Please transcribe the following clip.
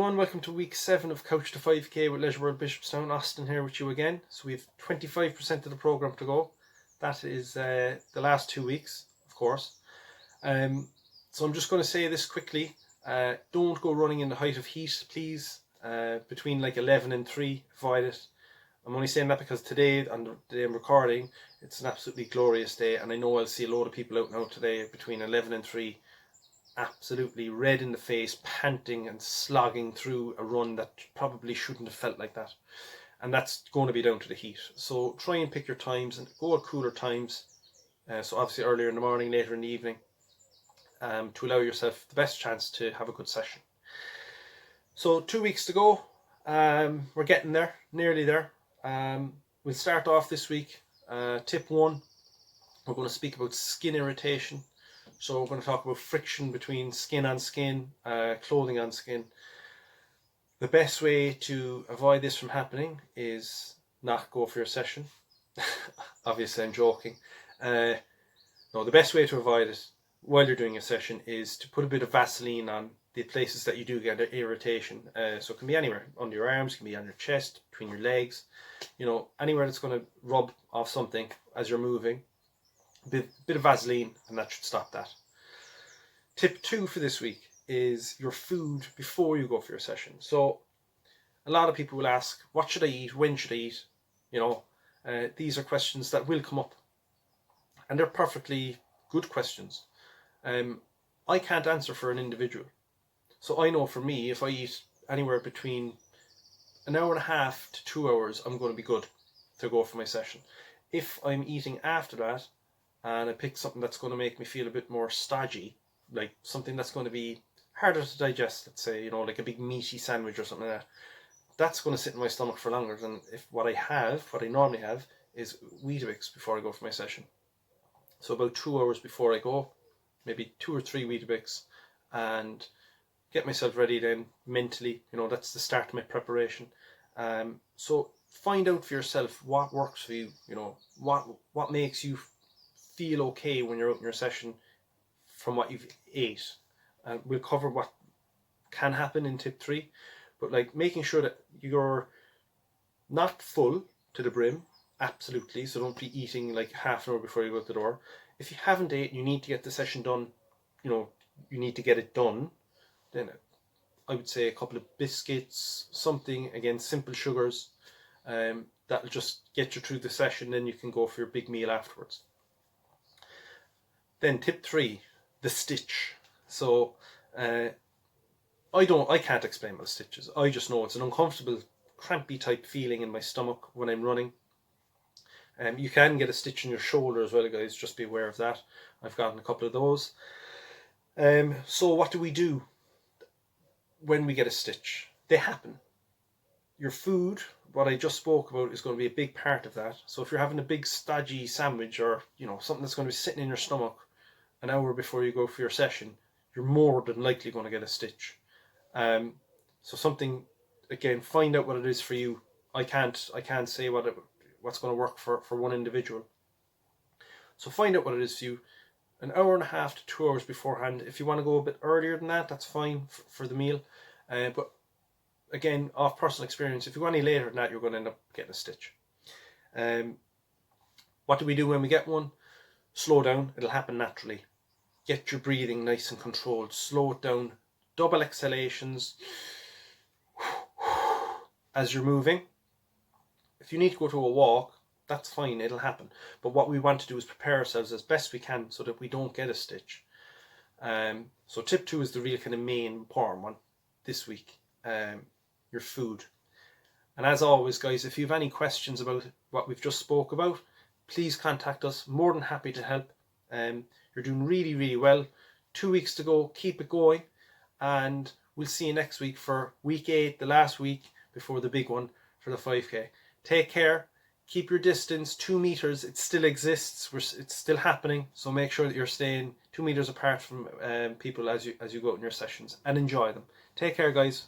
everyone, welcome to week 7 of Couch to 5k with LeisureWorld Bishopstown. Austin here with you again. So we have 25% of the program to go. That is the last 2 weeks, of course. So I'm just going to say this quickly. Don't go running in the height of heat, please. Between like 11 and 3, avoid it. I'm only saying that because today, on the day I'm recording, it's an absolutely glorious day, and I know I'll see a load of people out now today between 11 and 3, absolutely red in the face, panting and slogging through a run that probably shouldn't have felt like that. And that's going to be down to the heat. So try and pick your times and go at cooler times. So obviously earlier in the morning, later in the evening, to allow yourself the best chance to have a good session. So 2 weeks to go. We're getting there, nearly there. We'll start off this week. Tip 1, we're going to speak about skin irritation. So we're going to talk about friction between skin on skin, clothing on skin. The best way to avoid this from happening is not go for your session. Obviously I'm joking. No, the best way to avoid it while you're doing a session is to put a bit of Vaseline on the places that you do get irritation. So it can be anywhere, under your arms, it can be on your chest, between your legs, you know, anywhere that's going to rub off something as you're moving. Bit of Vaseline, and that should stop that. Tip 2 for this week is your food before you go for your session. So a lot of people will ask, what should I eat? When should I eat? You know, these are questions that will come up, and they're perfectly good questions. I can't answer for an individual. So I know for me, if I eat anywhere between an hour and a half to 2 hours, I'm going to be good to go for my session. If I'm eating after that, and I pick something that's going to make me feel a bit more stodgy, like something that's going to be harder to digest, let's say, you know, like a big meaty sandwich or something like that, that's going to sit in my stomach for longer than if what I normally have is Weetabix before I go for my session. So about 2 hours before I go, maybe 2 or 3 Weetabix, and get myself ready then mentally, you know, that's the start of my preparation. So find out for yourself what works for you, you know, what makes you feel okay when you're out in your session from what you've ate. We'll cover what can happen in tip 3, but like making sure that you're not full to the brim, absolutely, so don't be eating like half an hour before you go out the door. If you haven't eaten, you need to get the session done, you know, you need to get it done, then I would say a couple of biscuits, something, again, simple sugars, that'll just get you through the session, then you can go for your big meal afterwards. Then tip 3, the stitch. So I can't explain what a stitch is. I just know it's an uncomfortable, crampy type feeling in my stomach when I'm running. You can get a stitch in your shoulder as well, guys, just be aware of that. I've gotten a couple of those. So what do we do when we get a stitch? They happen. Your food, what I just spoke about, is going to be a big part of that. So if you're having a big stodgy sandwich, or you know, something that's going to be sitting in your stomach an hour before you go for your session, you're more than likely going to get a stitch. So something, again, find out what it is for you. I can't say what's going to work for one individual. So find out what it is for you. An hour and a half to 2 hours beforehand. If you want to go a bit earlier than that, that's fine for the meal. But again, off personal experience, if you go any later than that, you're going to end up getting a stitch. What do we do when we get one? Slow down. It'll happen naturally. Get your breathing nice and controlled. Slow it down. Double exhalations as you're moving. If you need to go to a walk, that's fine, it'll happen. But what we want to do is prepare ourselves as best we can so that we don't get a stitch. So tip 2 is the real kind of main important one this week. Your food. And as always, guys, if you have any questions about what we've just spoke about, please contact us. More than happy to help. You're doing really, really well. 2 weeks to go. Keep it going. And we'll see you next week for week 8, the last week before the big one for the 5k. Take care. Keep your distance. 2 meters. It still exists. It's still happening. So make sure that you're staying 2 meters apart from people as you go out in your sessions, and enjoy them. Take care, guys.